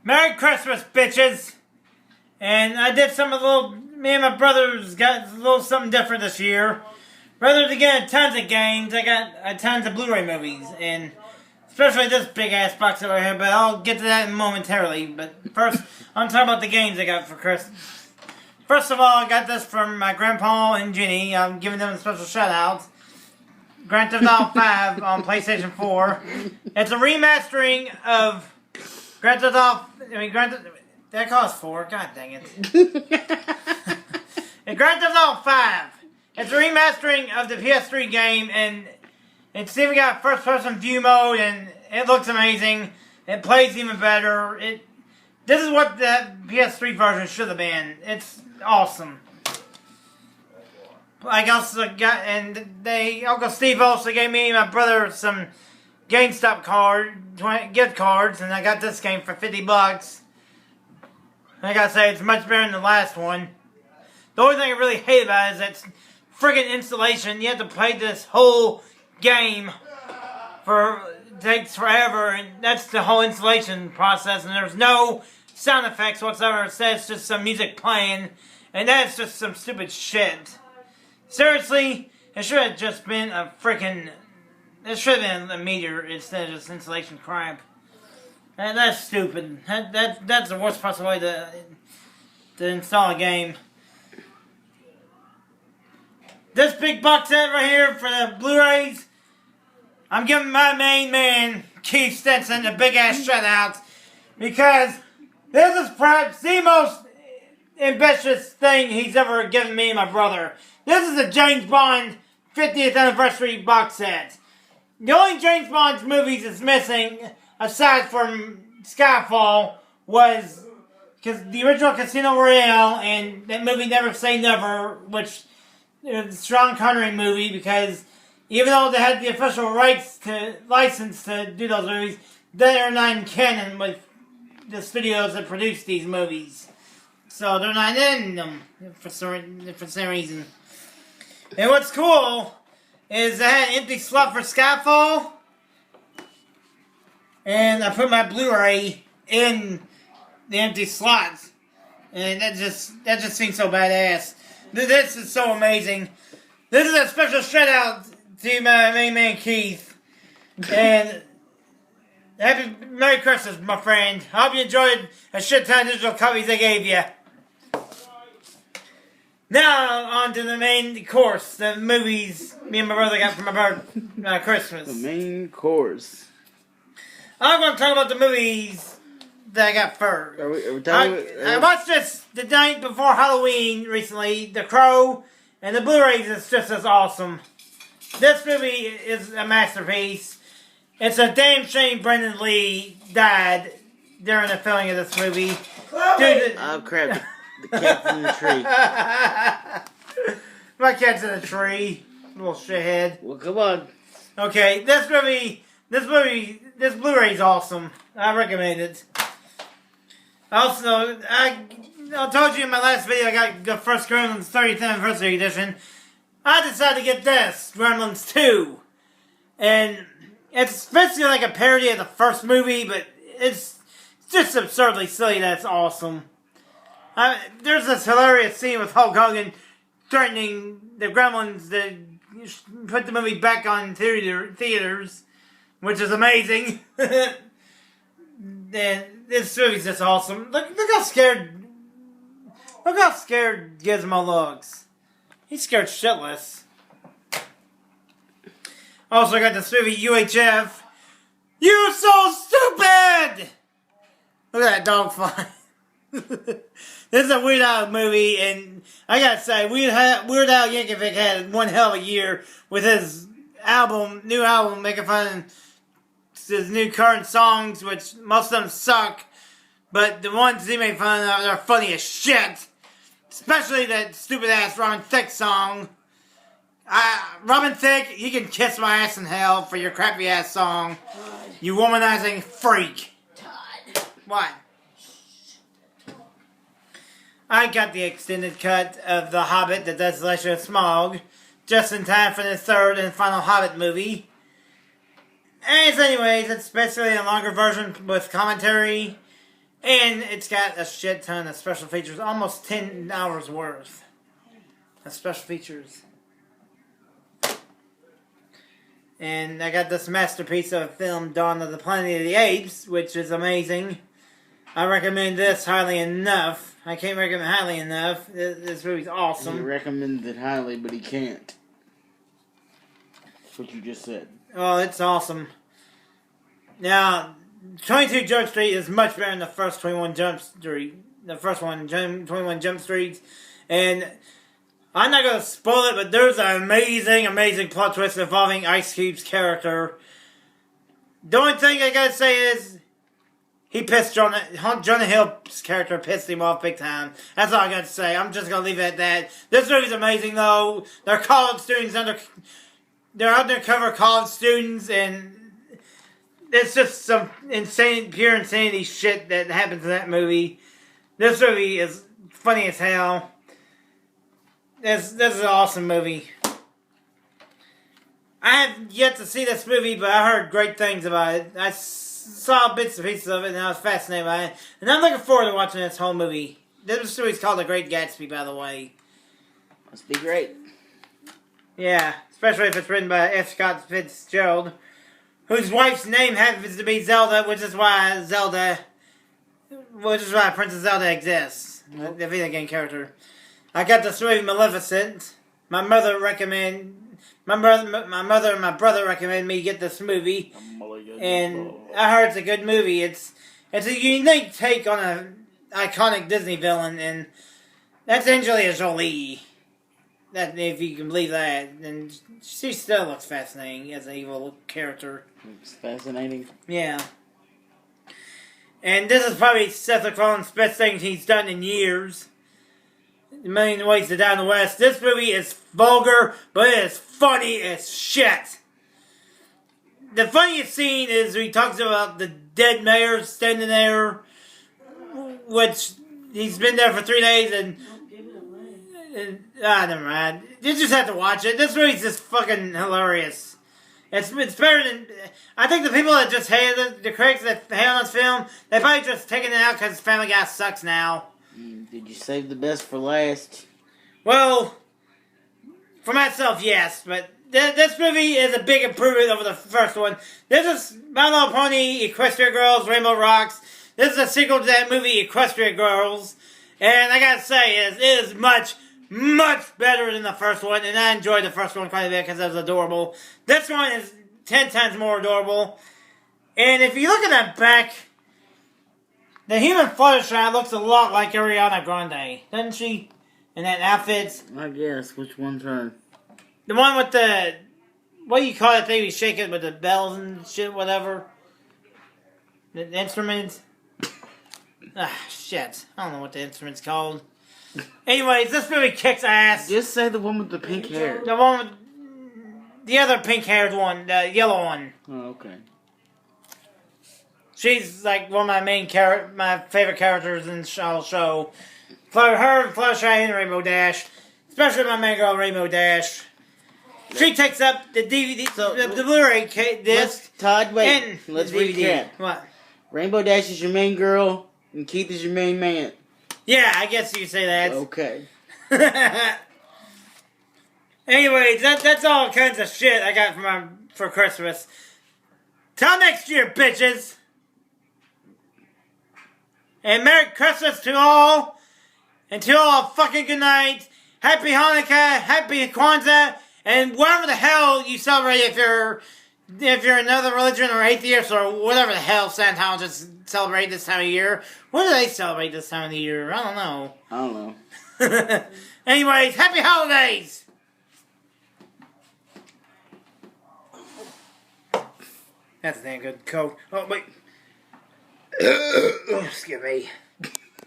Merry Christmas, bitches! And I did some of the little, me and my brothers got a little something different this year. Rather than getting tons of games, I got tons of Blu-ray movies, and especially this big-ass box over here, but I'll get to that momentarily. But first, I'm talking about the games I got for Christmas. First of all, I got this from my grandpa and Jenny. I'm giving them a special shout-out. Grand Theft Auto 5 on PlayStation 4. It's a remastering of Grand Theft Auto... that costs 4. God dang it. Grand Theft Auto 5. It's a remastering of the PS3 game, and it's even got first-person view mode, and it looks amazing. It plays even better. This is what the PS3 version should have been. It's awesome. I also got, and Uncle Steve also gave me and my brother some GameStop gift cards, and I got this game for $50. I gotta say, it's much better than the last one. The only thing I really hate about it is that friggin' installation. You have to play this whole game it takes forever, and that's the whole installation process, and there's no sound effects whatsoever. It's just some music playing, and that's just some stupid shit. Seriously, it should have just been a freaking... It should have been a meteor instead of just installation crap. And that's stupid. That's the worst possible way to install a game. This big box set right here for the Blu-rays, I'm giving my main man, Keith Stetson, a big-ass shout-out. Because this is perhaps the most ambitious thing he's ever given me and my brother. This is a James Bond 50th anniversary box set. The only James Bond movies it's missing, aside from Skyfall, was because the original Casino Royale and that movie Never Say Never, which is a Sean Connery movie, because even though they had the official license to do those movies, they're not in canon with the studios that produced these movies. So they're not in them for some reason. And what's cool is I had an empty slot for Skyfall, and I put my Blu-ray in the empty slots, and that just seems so badass. This is so amazing. This is a special shout out to my main man Keith, and Merry Christmas, my friend. I hope you enjoyed a shit ton of digital copies I gave you. Now, on to the main course, the movies me and my brother got for my Christmas. The main course. I'm going to talk about the movies that I got first. Are we talking I watched this the night before Halloween recently, The Crow, and the Blu-rays is just as awesome. This movie is a masterpiece. It's a damn shame Brendan Lee died during the filming of this movie. Dude, oh, crap. The cat's in the tree. My cat's in a tree. Little shithead. Well, come on. Okay, this Blu-ray is awesome. I recommend it. Also, I told you in my last video I got the first Gremlins 30th Anniversary Edition. I decided to get this, Gremlins 2. And it's basically like a parody of the first movie, but it's just absurdly silly that it's awesome. There's this hilarious scene with Hulk Hogan threatening the Gremlins to put the movie back on theaters, which is amazing. This movie's just awesome. Look how scared Gizmo looks. He's scared shitless. Also got this movie UHF. You so stupid! Look at that dog fly. This is a Weird Al movie, and I gotta say, Weird Al Yankovic had one hell of a year with his new album, making fun of his new current songs, which most of them suck, but the ones he made fun of are funny as shit. Especially that stupid-ass Robin Thicke song. Robin Thicke, you can kiss my ass in hell for your crappy-ass song. You womanizing freak. Todd. What? I got the extended cut of The Hobbit, The Desolation of Smaug, just in time for the third and final Hobbit movie. Anyways, it's basically a longer version with commentary. And it's got a shit ton of special features, almost 10 hours worth of special features. And I got this masterpiece of a film, Dawn of the Planet of the Apes, which is amazing. I recommend this highly enough. I can't recommend highly enough. This movie's awesome. He recommends it highly, but he can't. That's what you just said. Oh, it's awesome. Now, 22 Jump Street is much better than the first 21 Jump Street. The first one, 21 Jump Street. And I'm not going to spoil it, but there's an amazing plot twist involving Ice Cube's character. The only thing I got to say is, he pissed Jonah Hill's character pissed him off big time. That's all I got to say. I'm just going to leave it at that. This movie's amazing, though. They're college students they're undercover college students, and it's just some pure insanity shit that happens in that movie. This movie is funny as hell. This is an awesome movie. I have yet to see this movie, but I heard great things about it. I saw bits and pieces of it, and I was fascinated by it. And I'm looking forward to watching this whole movie. This movie's called The Great Gatsby, by the way. Must be great. Yeah, especially if it's written by F. Scott Fitzgerald, whose wife's name happens to be Zelda, which is why Princess Zelda exists, the video game character. I got this movie Maleficent. My mother and my brother recommended me get this movie, and I heard it's a good movie. It's a unique take on an iconic Disney villain, and that's Angelina Jolie. That, if you can believe that, and she still looks fascinating as an evil character. It's fascinating. Yeah. And this is probably Seth MacFarlane's best thing he's done in years. A Million Ways to Die in the West. This movie is vulgar, but it is funny as shit. The funniest scene is he talks about the dead mayor standing there, which he's been there for 3 days, and never mind. You just have to watch it. This movie's just fucking hilarious. It's better than... I think the people that just hate it, the critics that hate on this film, they probably just taking it out because Family Guy sucks now. Did you save the best for last? Well, for myself, yes, but this movie is a big improvement over the first one. This is My Little Pony, Equestria Girls, Rainbow Rocks. This is a sequel to that movie, Equestria Girls. And I gotta say, it is much better than the first one, and I enjoyed the first one quite a bit because it was adorable. This one is 10 times more adorable. And if you look at the back, the human Fluttershy looks a lot like Ariana Grande, doesn't she? In that outfit. I guess. Which one's her? The one with the... What do you call that thing you shake it with the bells and shit, whatever? The instruments? Shit. I don't know what the instrument's called. Anyways, this movie kicks ass. Just say the one with the pink hair. The one with... The other pink-haired one. The yellow one. Oh, okay. She's like one of my favorite characters in the show. Her, Fluttershy, and Rainbow Dash. Especially my main girl, Rainbow Dash. She takes up the DVD, the Blu-ray disc. Todd, wait. Let's recap. What? Rainbow Dash is your main girl, and Keith is your main man. Yeah, I guess you could say that. Okay. Anyways, that's all kinds of shit I got for Christmas. Till next year, bitches. And Merry Christmas to all. And to all, fucking good night. Happy Hanukkah, Happy Kwanzaa, and whatever the hell you celebrate if you're another religion or atheist or whatever the hell Scientologists celebrate this time of year. What do they celebrate this time of the year? I don't know. I don't know. Anyways, happy holidays! That's a damn good coat. Oh, wait. Excuse me.